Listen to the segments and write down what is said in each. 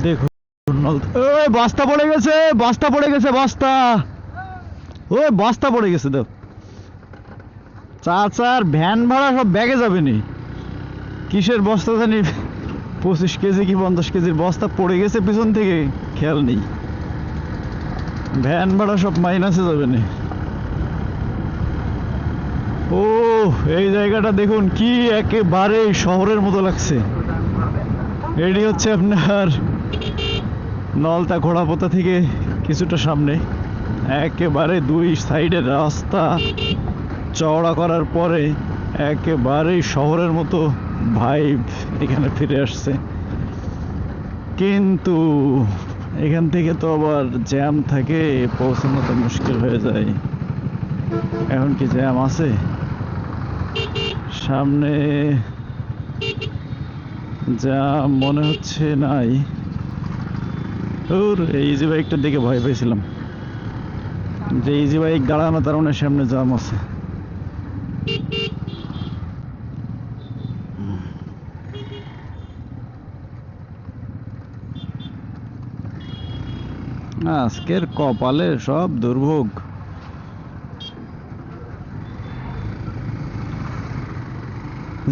দেখুন ওই বস্তা পড়ে গেছে, বস্তা পড়ে গেছে, বস্তা, ওই বস্তা পড়ে গেছে। দেখ চাচার ভ্যান ভাড়া সব ব্যাগে যাবে নি। কিসের বস্তা জানি, 25 কেজি কি 50 কেজির বস্তা পড়ে গেছে পিছন থেকে, খেয়াল নেই। ভ্যান ভাড়া সব মাইনাসে যাবে না। ও এই জায়গাটা দেখুন কি একেবারে শহরের মতো লাগছে। এটি হচ্ছে আপনার নলতা ঘোড়াপোতা থেকে কিছুটা সামনে, একেবারে দুই সাইডের রাস্তা চওড়া করার পরে একেবারে শহরের মতো ভাইব এখানে ফিরে আসছে। কিন্তু এখান থেকে তো আবার জ্যাম থাকে, পৌঁছানো তো মুশকিল হয়ে যায়। এখন কি জ্যাম আছে? সামনে জ্যাম মনে হচ্ছে নাই। ওর এই ইজি বাইকটার দিকে ভয় পেয়েছিলাম যে ইজি বাইক দাঁড়ানো, তার মানে সামনে জ্যাম আছে। আজকের কপালে সব দুর্ভোগ।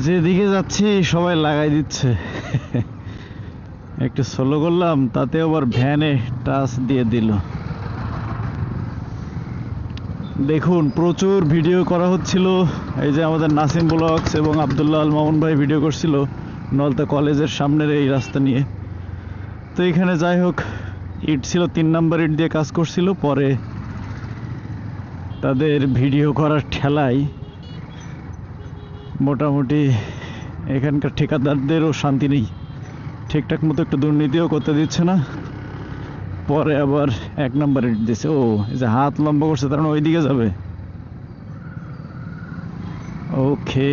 যেদিকে যাচ্ছি সবাই লাগাই দিচ্ছে। একটু স্লো করলাম, তাতে আবার ভ্যানে টাচ দিয়ে দিল। দেখুন প্রচুর ভিডিও করা হচ্ছিল। এই যে আমাদের নাসিম ব্লগস এবং আব্দুল্লাহ আল মামুন ভাই ভিডিও করছিল নলতা কলেজের সামনের এই রাস্তা নিয়ে। তো এখানে যাই হোক, ইট ছিল 3 নাম্বার ইট দিয়ে কাজ করছিল। পরে তাদের ভিডিও করার ঠেলায় মোটামুটি এখানকার ঠিকাদারদেরও শান্তি নেই, ঠিকঠাক মতো একটু দুর্নীতিও করতে দিচ্ছে না। পরে আবার 1 নাম্বার ইট দিছে। ও এই যে হাত লম্বা করছে, তার মানে ওইদিকে যাবে। ওকে।